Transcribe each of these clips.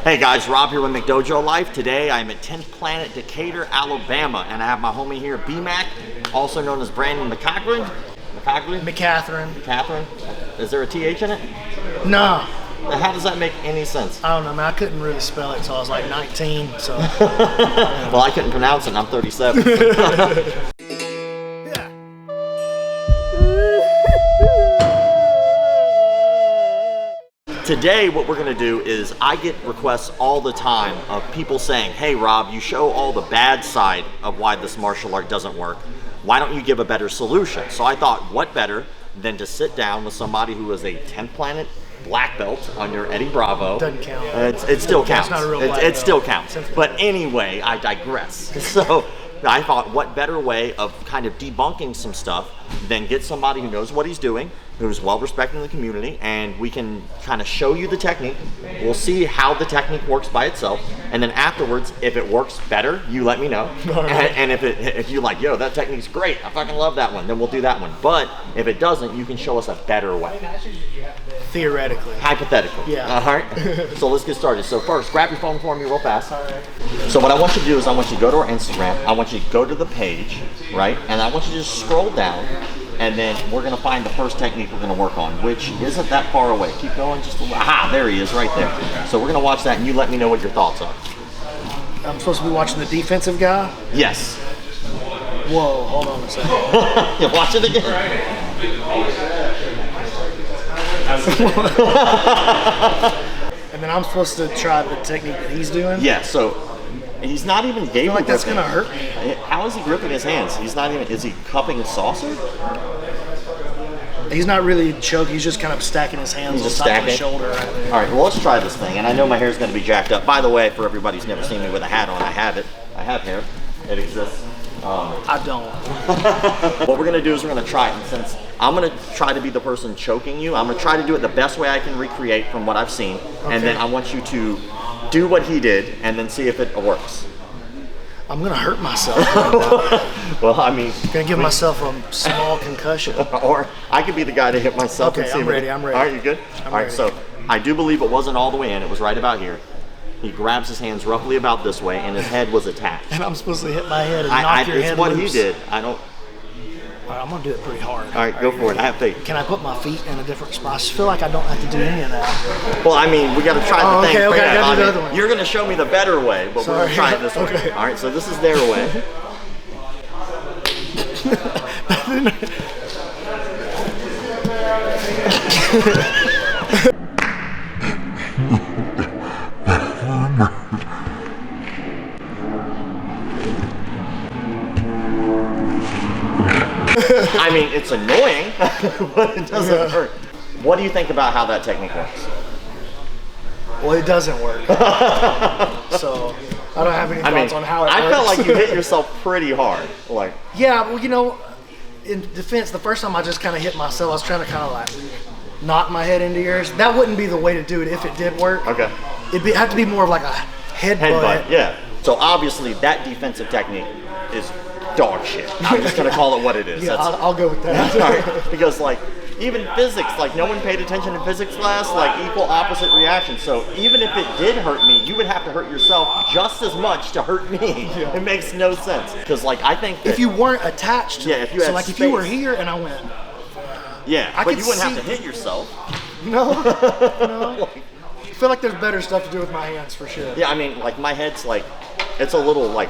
Hey guys, Rob here with McDojoLife. Today I'm at 10th Planet, Decatur, Alabama, and I have my homie here, B-Mac, also known as Brandon McCaughlin. McCaughlin? Is there a TH in it? No. How does that make any sense? I don't know, man. I couldn't really spell it until I was like 19, so. Well, I couldn't pronounce it, and I'm 37. Today, what we're gonna do is I get requests all the time of people saying, hey Rob, you show all the bad side of why this martial art doesn't work. Why don't you give a better solution? So I thought, what better than to sit down with somebody who is a 10th Planet black belt under Eddie Bravo. Doesn't count. It still counts. It's not a real black it still belt. counts. But anyway, I digress. So I thought, what better way of kind of debunking some stuff than get somebody who knows what he's doing, who's well respected in the community, and we can kind of show you the technique. We'll see how the technique works by itself, and then afterwards, if it works better, you let me know. Right. And if you're like, yo, that technique's great, I fucking love that one, then we'll do that one. But if it doesn't, you can show us a better way. Theoretically. Hypothetically. Yeah. All right. So let's get started. So first, grab your phone for me real fast. All right. So what I want you to do is I want you to go to our Instagram. I want you to go to the page, right? And I want you to just scroll down, and then we're gonna find the first technique we're gonna work on, which isn't that far away. Keep going just a little. Aha, there he is right there. So we're gonna watch that, and you let me know what your thoughts are. I'm supposed to be watching the defensive guy? Yes. Whoa, hold on a second. Yeah, watch it again. And then I'm supposed to try the technique that he's doing? Yeah, so he's not even I feel like that's gonna hurt me. How is he gripping his hands? He's not even, is he cupping a saucer? He's not really choking, he's just kind of stacking his hands on top of his shoulder. All right, well, let's try this thing. And I know my hair's gonna be jacked up. By the way, for everybody who's never seen me with a hat on, I have it. I have hair. It exists. I don't. What we're gonna do is we're gonna try it, and since I'm gonna try to be the person choking you, I'm gonna try to do it the best way I can recreate from what I've seen, and then I want you to do what he did, and then see if it works. I'm gonna hurt myself right now. Well, I mean, I'm gonna give myself a small concussion. Or I could be the guy to hit myself. Okay, and see I'm ready. All right, you good? All right, so I do believe it wasn't all the way in. It was right about here. He grabs his hands roughly about this way, and his head was attached. And I'm supposed to hit my head and knock your head loose. It's what he did. I don't. All right, I'm gonna do it pretty hard. All right, go for it. I have faith. Can I put my feet in a different spot? I just feel like I don't have to do any of that. Well, I mean, we got to try the thing. Okay, I gotta do the other one. You're gonna show me the better way, but we're gonna try it this way. Okay. All right, so this is their way. I mean, it's annoying, but it doesn't hurt. What do you think about how that technique works? Well, it doesn't work. So, I don't have any thoughts on how it works. I felt like you hit yourself pretty hard. Like. Yeah, well, you know, in defense, the first time I just kind of hit myself, I was trying to kind of like knock my head into yours. That wouldn't be the way to do it if it did work. Okay. It'd have to be more of like a headbutt. Yeah. So obviously that defensive technique is dog shit. I'm just gonna call it what it is. Yeah, I'll go with that. All right. Because like even physics, like no one paid attention in physics class, like equal opposite reaction. So even if it did hurt me, you would have to hurt yourself just as much to hurt me. Yeah. It makes no sense. Because like I think that, if you weren't attached to if you had if you were here and I went. Yeah, but you wouldn't have to hit yourself. No. No. I feel like there's better stuff to do with my hands for sure. Yeah, I mean, like my head's like, it's a little like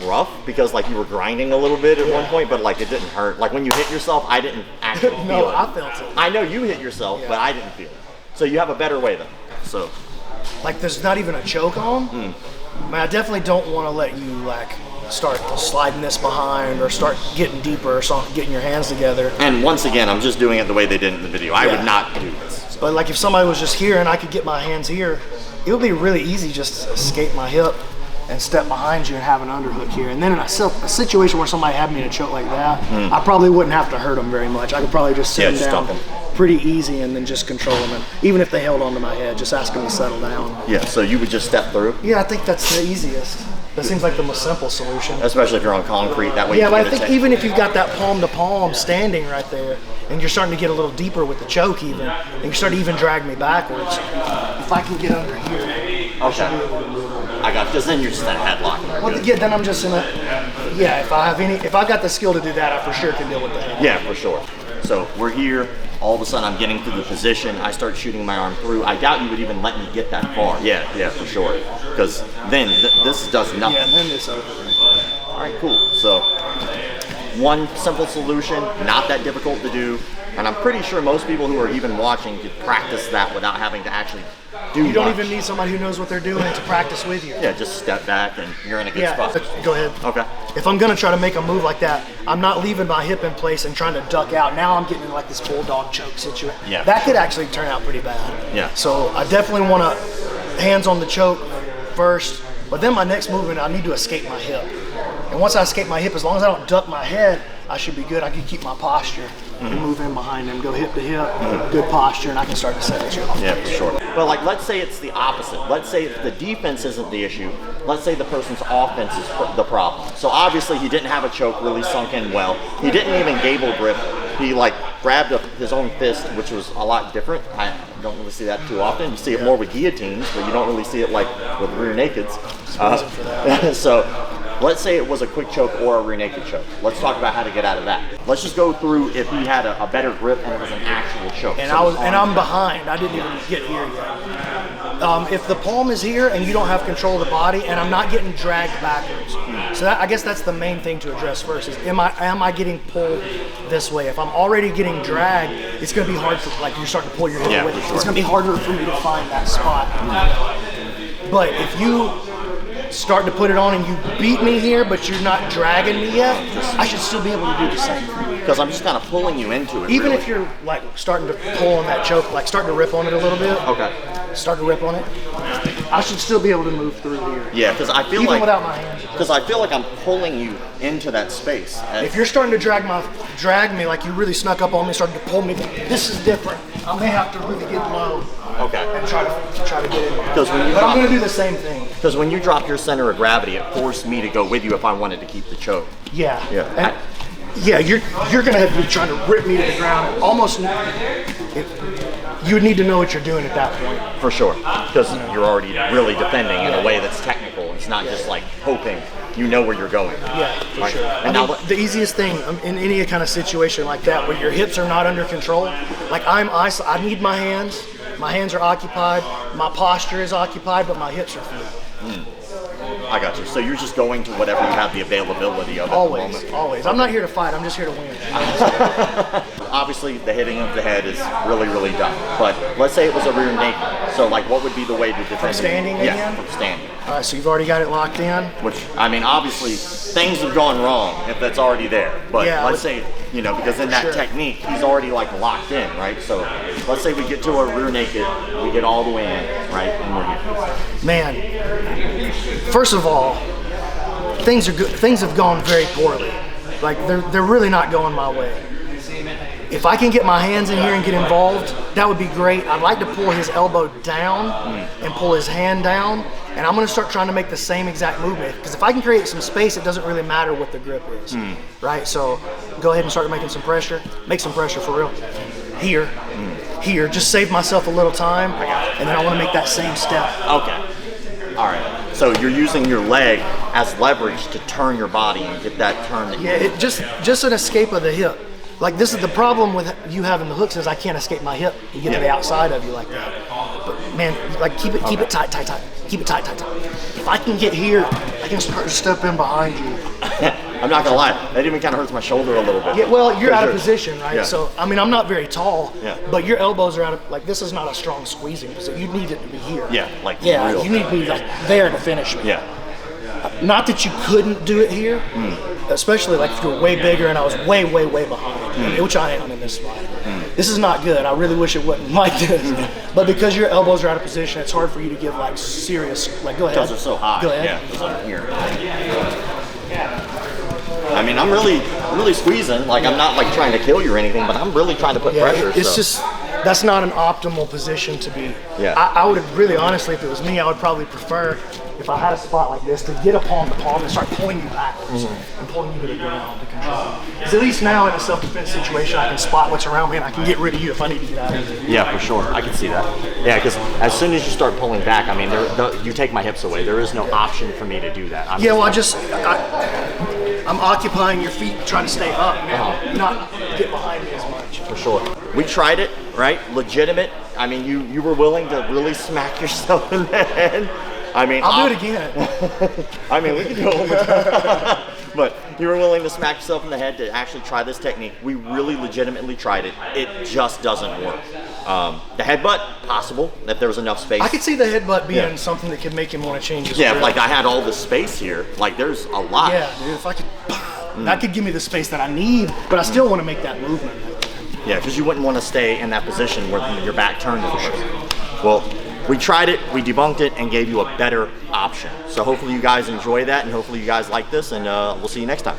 rough because like you were grinding a little bit at one point, but like it didn't hurt. Like when you hit yourself, I didn't actually feel it. No, I felt it. I know you hit yourself, but I didn't feel it. So you have a better way then. So. Like there's not even a choke on? I mean, I definitely don't want to let you like start sliding this behind or start getting deeper or getting your hands together. And once again, I'm just doing it the way they did in the video. I would not do this. But like if somebody was just here and I could get my hands here, it would be really easy just to escape my hip and step behind you and have an underhook here. And then in a situation where somebody had me in a choke like that, I probably wouldn't have to hurt them very much. I could probably just sit them down pretty easy and then just control them. And even if they held onto my head, just ask them to settle down. Yeah, so you would just step through? Yeah, I think that's the easiest. That seems like the most simple solution. Especially if you're on concrete, that way. Yeah, but I think even if you've got that palm to palm standing right there, and you're starting to get a little deeper with the choke even, and you start to even drag me backwards, if I can get under here, I should be able to move them. I got, because then you're just in a headlock. Well, yeah, then I'm just in a, yeah, if I got the skill to do that, I for sure can deal with that. Yeah, for sure. So we're here. All of a sudden, I'm getting to the position. I start shooting my arm through. I doubt you would even let me get that far. Yeah, for sure. Because then this does nothing. Yeah, and then it's over. All right, cool. So one simple solution, not that difficult to do. And I'm pretty sure most people who are even watching could practice that without having to actually do You don't much. even need somebody who knows what they're doing to practice with you. Yeah, just step back and you're in a good Yeah, spot. go ahead. Okay. If I'm gonna try to make a move like that, I'm not leaving my hip in place and trying to duck out. Now I'm getting in like this bulldog choke situation. Yeah. That could actually turn out pretty bad. Yeah. So I definitely want to hands on the choke first, but then my next movement, I need to escape my hip. And once I escape my hip, as long as I don't duck my head, I should be good. I can keep my posture and move in behind them, go hip to hip, good posture, and I can start to set it off. Yeah, for sure. But like, let's say it's the opposite. Let's say if the defense isn't the issue. Let's say the person's offense is the problem. So obviously he didn't have a choke really sunk in well. He didn't even gable grip. He like grabbed his own fist, which was a lot different. I don't really see that too often. You see it more with guillotines, but you don't really see it like with rear nakeds. So let's say it was a quick choke or a rear naked choke. Let's talk about how to get out of that. Let's just go through if he had a better grip and it was an actual choke. And I'm behind. I didn't even get here yet. If the palm is here and you don't have control of the body, and I'm not getting dragged backwards, so I guess that's the main thing to address first. Is am I getting pulled this way? If I'm already getting dragged, it's going to be hard for like you're starting to pull your hip away. For sure. It's going to be harder for me to find that spot. But if you start to put it on and you beat me here, but you're not dragging me yet, I should still be able to do the same thing. Because I'm just kind of pulling you into it. Even really. if you're like starting to pull on that choke, like starting to rip on it a little bit. Okay. Start to rip on it. I should still be able to move through here. Yeah, because I feel Even like without my hands. because I feel like I'm pulling you into that space. And If you're starting to drag me like you really snuck up on me, starting to pull me, this is different. I may have to really get low okay. and try to get in there. Because when you But I'm drop- going to do the same thing. Because when you drop your center of gravity, it forced me to go with you if I wanted to keep the choke. Yeah. Yeah. And, yeah, you're going to have to be trying to rip me to the ground. Almost, you would need to know what you're doing at that point. For sure. Because you're already really defending in a way that's technical. It's not just like hoping. You know where you're going. Yeah, for Right. sure. And I now mean, the easiest thing in any kind of situation like that, where your hips are not under control, like I need my hands. My hands are occupied. My posture is occupied, but my hips are free. I got you. So you're just going to whatever you have the availability of at the Always, moment. always. I'm not here to fight. I'm just here to win. Obviously, the hitting of the head is really, really dumb. But let's say it was a rear naked. So, like, what would be the way to defend From standing it? Yeah, again? from standing. All right, so you've already got it locked in. Which, I mean, obviously, things have gone wrong if that's already there. But Yeah, let's say, you know, because in that Sure. technique, he's already, like, locked in, right? So, let's say we get to a rear naked, we get all the way in, right? And we're here. Man, first of all, things are good. Things have gone very poorly. Like they're really not going my way. If I can get my hands in here and get involved, that would be great. I'd like to pull his elbow down and pull his hand down, and I'm going to start trying to make the same exact movement. Because if I can create some space, it doesn't really matter what the grip is, right? So go ahead and start making some pressure. Make some pressure for real. Here, here. Just save myself a little time, and then I want to make that same step. Okay. All right. So you're using your leg as leverage to turn your body and get that turn that you Yeah, it just an escape of the hip. Like this is the problem with you having the hooks is I can't escape my hip and get to the outside of you like that. But man, like keep it tight. Keep it tight. If I can get here, I can start to step in behind you. I'm not gonna lie, that even kind of hurts my shoulder a little bit. Yeah, well, you're out of Sure. position, right? Yeah. So I mean, I'm not very tall, Yeah. but your elbows are out of like this is not a strong squeezing position. You need it to be here. Yeah, like Yeah, real. you need to be like there to finish me. Yeah. Not that you couldn't do it here, especially like if you were way bigger and I was way behind, which I am in this spot. This is not good. I really wish it wasn't like this. But because your elbows are out of position, it's hard for you to give like serious, like go ahead. Because they're so high. Go ahead. Yeah, because I'm here. I mean, I'm really squeezing. Like, I'm not like trying to kill you or anything, but I'm really trying to put Yeah, pressure. it's so. just, that's not an optimal position to be. Yeah. I would really honestly, if it was me, I would probably prefer if I had a spot like this, to get upon the palm and start pulling you backwards and pulling you to the ground to control. Because at least now in a self-defense situation, I can spot what's around me and I can get rid of you if I need to get out of here. Yeah, for sure. I can see that. Yeah, because as soon as you start pulling back, I mean, you take my hips away. There is no option for me to do that. I'm occupying your feet, trying to stay up, not get behind me as much. For sure. We tried it, right? Legitimate. I mean, you were willing to really smack yourself in the head. I mean, I'll do it again. I mean, we can do it all the time. But you were willing to smack yourself in the head to actually try this technique. We really legitimately tried it. It just doesn't work. The headbutt, possible, if there was enough space. I could see the headbutt being something that could make him want to change his grip. Like I had all this space here. Like there's a lot. Yeah, dude, if I could, that could give me the space that I need, but I still want to make that movement. Yeah, because you wouldn't want to stay in that position where your back turned to the person. Well, we tried it, we debunked it, and gave you a better option. So hopefully you guys enjoy that, and hopefully you guys like this, and we'll see you next time.